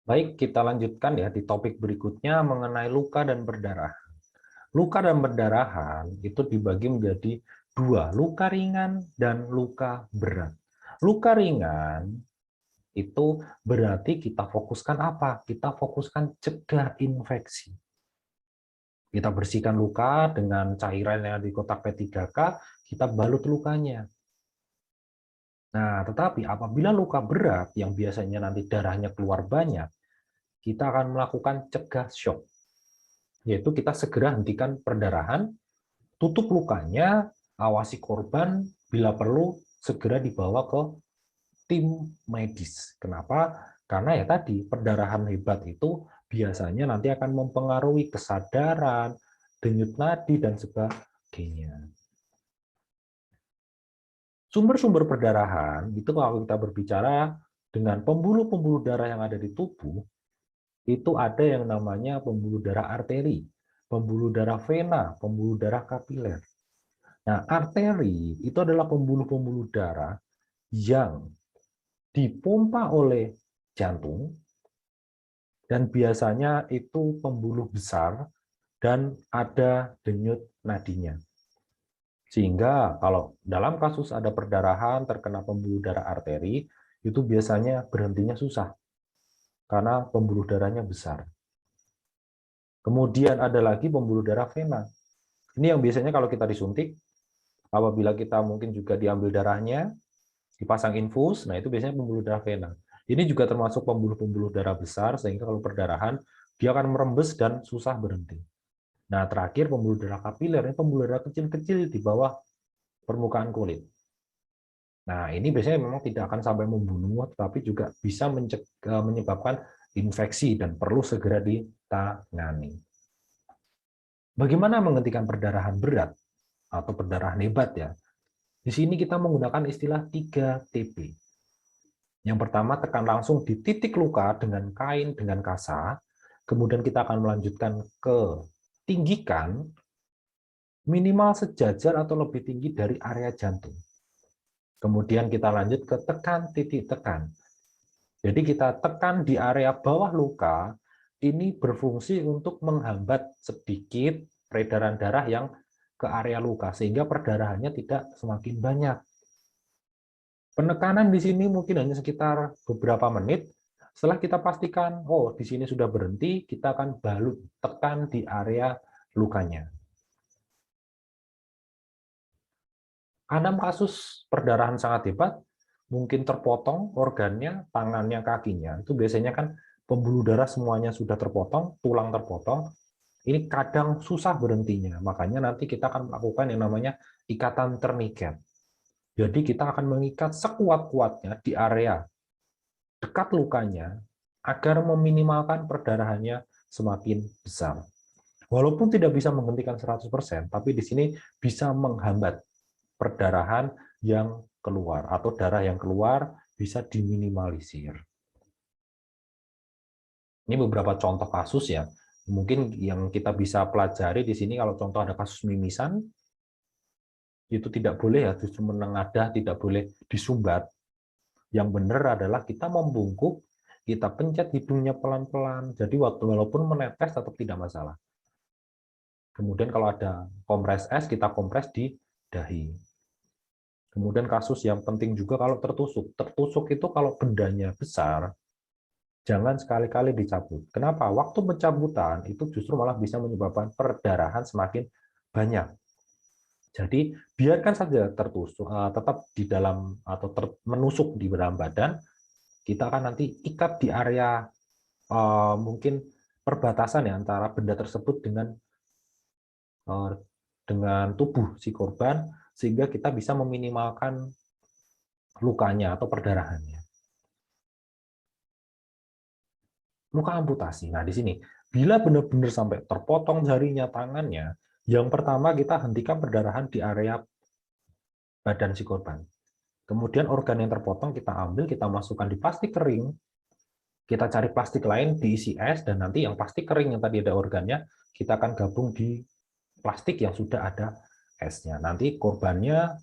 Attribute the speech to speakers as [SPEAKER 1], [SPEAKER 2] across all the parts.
[SPEAKER 1] Baik, kita lanjutkan ya di topik berikutnya mengenai luka dan berdarah. Luka dan perdarahan itu dibagi menjadi dua, luka ringan dan luka berat. Luka ringan itu berarti kita fokuskan apa? Kita fokuskan cegah infeksi. Kita bersihkan luka dengan cairan yang di kotak P3K, kita balut lukanya. Nah, tetapi apabila luka berat yang biasanya nanti darahnya keluar banyak, kita akan melakukan cegah shock, yaitu kita segera hentikan perdarahan, tutup lukanya, awasi korban, bila perlu segera dibawa ke tim medis. Kenapa? Karena ya tadi, perdarahan hebat itu biasanya nanti akan mempengaruhi kesadaran, denyut nadi, dan sebagainya. Sumber-sumber perdarahan, itu kalau kita berbicara dengan pembuluh-pembuluh darah yang ada di tubuh, itu ada yang namanya pembuluh darah arteri, pembuluh darah vena, pembuluh darah kapiler. Nah, arteri itu adalah pembuluh-pembuluh darah yang dipompa oleh jantung, dan biasanya itu pembuluh besar dan ada denyut nadinya. Sehingga kalau dalam kasus ada perdarahan terkena pembuluh darah arteri, itu biasanya berhentinya susah karena pembuluh darahnya besar. Kemudian ada lagi pembuluh darah vena. Ini yang biasanya kalau kita disuntik, apabila kita mungkin juga diambil darahnya, dipasang infus, nah itu biasanya pembuluh darah vena. Ini juga termasuk pembuluh-pembuluh darah besar, sehingga kalau perdarahan, dia akan merembes dan susah berhenti. Nah, terakhir pembuluh darah kapiler, ini pembuluh darah kecil-kecil di bawah permukaan kulit. Nah, ini biasanya memang tidak akan sampai membunuh, tetapi juga bisa menyebabkan infeksi dan perlu segera ditangani. Bagaimana menghentikan perdarahan berat atau perdarahan hebat ya? Di sini kita menggunakan istilah 3TP. Yang pertama, tekan langsung di titik luka dengan kain dengan kasa. Kemudian kita akan melanjutkan ke tinggikan minimal sejajar atau lebih tinggi dari area jantung. Kemudian kita lanjut ke tekan titik tekan. Jadi kita tekan di area bawah luka, ini berfungsi untuk menghambat sedikit peredaran darah yang ke area luka, sehingga perdarahannya tidak semakin banyak. Penekanan di sini mungkin hanya sekitar beberapa menit. Setelah kita pastikan, oh di sini sudah berhenti, kita akan balut tekan di area lukanya. 6 kasus perdarahan sangat hebat, mungkin terpotong organnya, tangannya, kakinya. Itu biasanya kan pembuluh darah semuanya sudah terpotong, tulang terpotong. Ini kadang susah berhentinya, makanya nanti kita akan melakukan yang namanya ikatan terniket. Jadi kita akan mengikat sekuat-kuatnya di area dekat lukanya agar meminimalkan perdarahannya semakin besar. Walaupun tidak bisa menghentikan 100%, tapi di sini bisa menghambat perdarahan yang keluar atau darah yang keluar bisa diminimalisir. Ini beberapa contoh kasus ya. Mungkin yang kita bisa pelajari di sini kalau contoh ada kasus mimisan, itu tidak boleh ya justru menengadah, tidak boleh disumbat. Yang benar adalah kita membungkuk, kita pencet hidungnya pelan-pelan. Jadi walaupun menetes tetap tidak masalah. Kemudian kalau ada kompres es, kita kompres di dahi. Kemudian kasus yang penting juga kalau tertusuk. Tertusuk itu kalau bendanya besar, jangan sekali-kali dicabut. Kenapa? Waktu pencabutan itu justru malah bisa menyebabkan perdarahan semakin banyak. Jadi biarkan saja tertusuk, tetap di dalam atau menusuk di dalam badan. Kita akan nanti ikat di area mungkin perbatasan ya antara benda tersebut dengan tubuh si korban, sehingga kita bisa meminimalkan lukanya atau perdarahannya. Luka amputasi. Nah, di sini, bila benar-benar sampai terpotong jarinya, tangannya, yang pertama kita hentikan perdarahan di area badan si korban. Kemudian organ yang terpotong kita ambil, kita masukkan di plastik kering, kita cari plastik lain diisi es, dan nanti yang plastik kering yang tadi ada organnya, kita akan gabung di plastik yang sudah ada esnya. Nanti korbannya,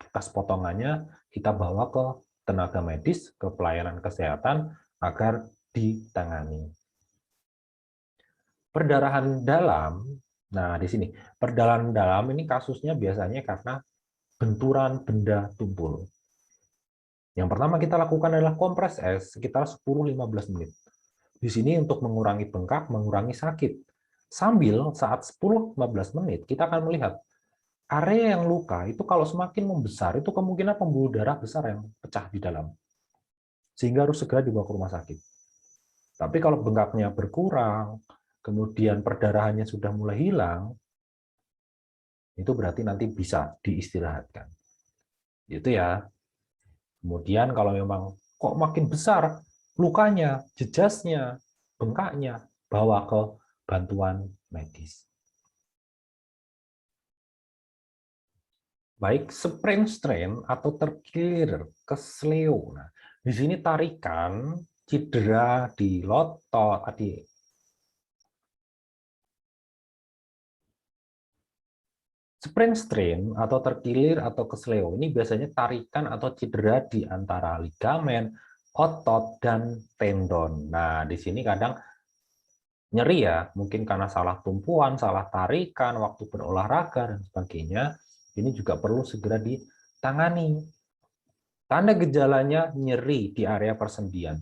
[SPEAKER 1] bekas potongannya, kita bawa ke tenaga medis, ke pelayanan kesehatan, agar ditangani. Perdarahan dalam, nah di sini, perdarahan dalam ini kasusnya biasanya karena benturan benda tumpul. Yang pertama kita lakukan adalah kompres es sekitar 10-15 menit. Di sini untuk mengurangi bengkak, mengurangi sakit. Sambil saat 10-15 menit kita akan melihat area yang luka itu kalau semakin membesar itu kemungkinan pembuluh darah besar yang pecah di dalam. Sehingga harus segera dibawa ke rumah sakit. Tapi kalau bengkaknya berkurang, kemudian perdarahannya sudah mulai hilang, itu berarti nanti bisa diistirahatkan. Itu ya. Kemudian kalau memang kok makin besar lukanya, jejasnya, bengkaknya, bawa ke bantuan medis. Baik sprain strain atau terkilir kesleo. Nah, di sini tarikan cedera di lotot, sprain strain atau terkilir atau kesleo ini biasanya tarikan atau cedera di antara ligamen, otot, dan tendon. Nah, di sini kadang nyeri ya, mungkin karena salah tumpuan, salah tarikan, waktu berolahraga, dan sebagainya. Ini juga perlu segera ditangani. Tanda gejalanya nyeri di area persendian,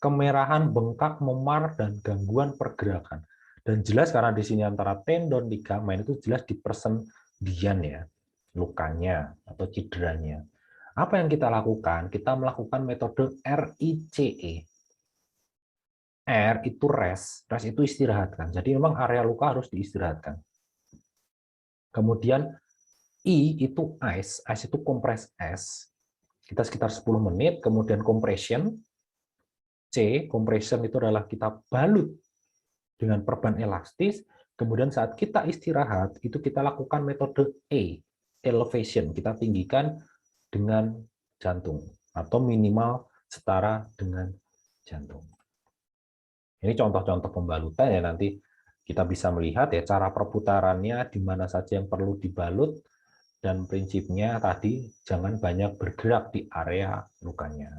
[SPEAKER 1] kemerahan, bengkak, memar, dan gangguan pergerakan. Dan jelas karena di sini antara tendon, ligamen itu jelas di persendian ya, lukanya atau cederanya. Apa yang kita lakukan? Kita melakukan metode RICE. R itu rest itu istirahatkan. Jadi memang area luka harus diistirahatkan. Kemudian I itu ice itu kompres es. Kita sekitar 10 menit, kemudian compression. C, compression itu adalah kita balut dengan perban elastis, kemudian saat kita istirahat, itu kita lakukan metode E, elevation. Kita tinggikan dengan jantung, atau minimal setara dengan jantung. Ini contoh-contoh pembalutan ya, nanti kita bisa melihat ya cara perputarannya, di mana saja yang perlu dibalut, dan prinsipnya tadi jangan banyak bergerak di area lukanya.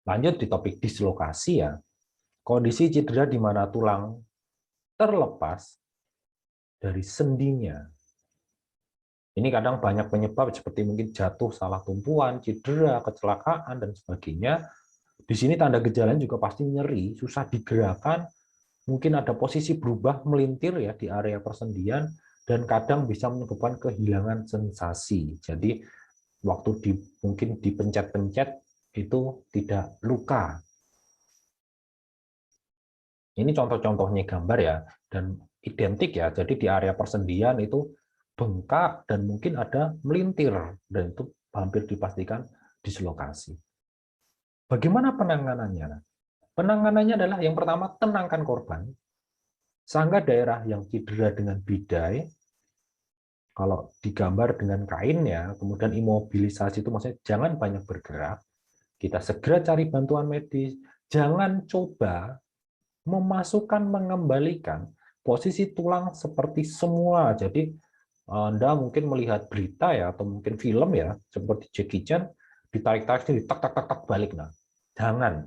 [SPEAKER 1] Lanjut di topik dislokasi ya, kondisi cedera di mana tulang terlepas dari sendinya. Ini kadang banyak penyebab seperti mungkin jatuh, salah tumpuan, cedera, kecelakaan, dan sebagainya. Di sini tanda gejalanya juga pasti nyeri, susah digerakkan, mungkin ada posisi berubah melintir ya di area persendian, dan kadang bisa menyebabkan kehilangan sensasi. Jadi waktu mungkin dipencet-pencet itu tidak luka. Ini contoh-contohnya gambar ya, dan identik ya. Jadi di area persendian itu bengkak dan mungkin ada melintir, dan itu hampir dipastikan dislokasi. Bagaimana penanganannya? Penanganannya adalah yang pertama, tenangkan korban. Sangga daerah yang cedera dengan bidai, kalau digambar dengan kainnya, kemudian imobilisasi itu maksudnya jangan banyak bergerak, kita segera cari bantuan medis, jangan coba memasukkan, mengembalikan posisi tulang seperti semula. Jadi Anda mungkin melihat berita ya, atau mungkin film ya, seperti Jackie Chan, ditarik-tarik, tak tak tak tak balik. Nah, jangan.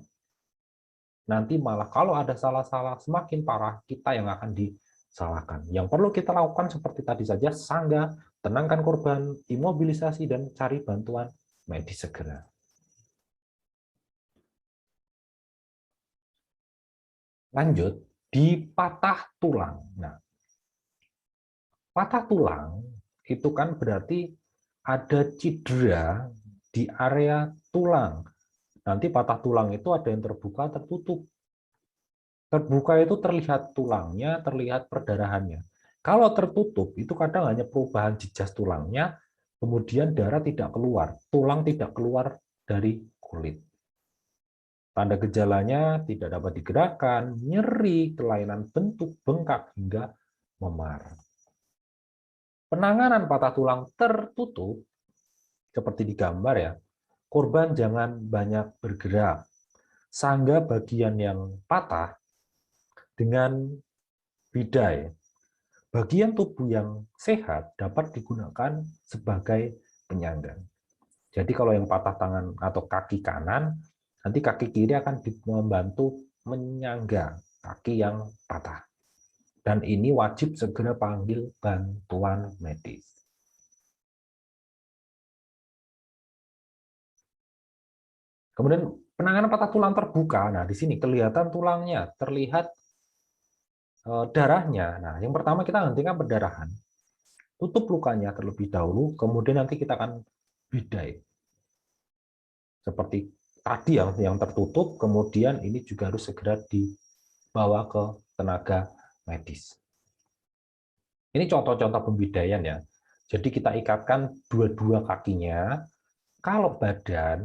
[SPEAKER 1] Nanti malah kalau ada salah-salah semakin parah, kita yang akan disalahkan. Yang perlu kita lakukan seperti tadi saja, sangga, tenangkan korban, imobilisasi, dan cari bantuan medis segera. Lanjut, di patah tulang. Nah, patah tulang itu kan berarti ada cedera di area tulang. Nanti patah tulang itu ada yang terbuka, tertutup. Terbuka itu terlihat tulangnya, terlihat perdarahannya. Kalau tertutup, itu kadang hanya perubahan jejas tulangnya, kemudian darah tidak keluar, tulang tidak keluar dari kulit. Tanda gejalanya tidak dapat digerakkan, nyeri, kelainan bentuk, bengkak, hingga memar. Penanganan patah tulang tertutup, seperti di gambar ya, korban jangan banyak bergerak. Sangga bagian yang patah dengan bidai. Bagian tubuh yang sehat dapat digunakan sebagai penyangga. Jadi kalau yang patah tangan atau kaki kanan, Nanti kaki kiri akan membantu menyangga kaki yang patah. Dan ini wajib segera panggil bantuan medis. Kemudian penanganan patah tulang terbuka. Nah, di sini kelihatan tulangnya, terlihat darahnya. Nah, yang pertama kita hentikan perdarahan. Tutup lukanya terlebih dahulu, kemudian nanti kita akan bidai. Seperti tadi yang tertutup, kemudian ini juga harus segera dibawa ke tenaga medis. Ini contoh-contoh pembidaian ya. Jadi kita ikatkan dua-dua kakinya. Kalau badan,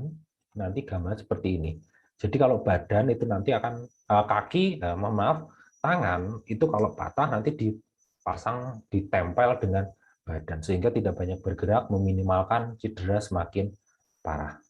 [SPEAKER 1] nanti gambar seperti ini. Jadi kalau badan itu nanti akan kaki, mohon maaf, tangan itu kalau patah nanti dipasang, ditempel dengan badan sehingga tidak banyak bergerak, meminimalkan cedera semakin parah.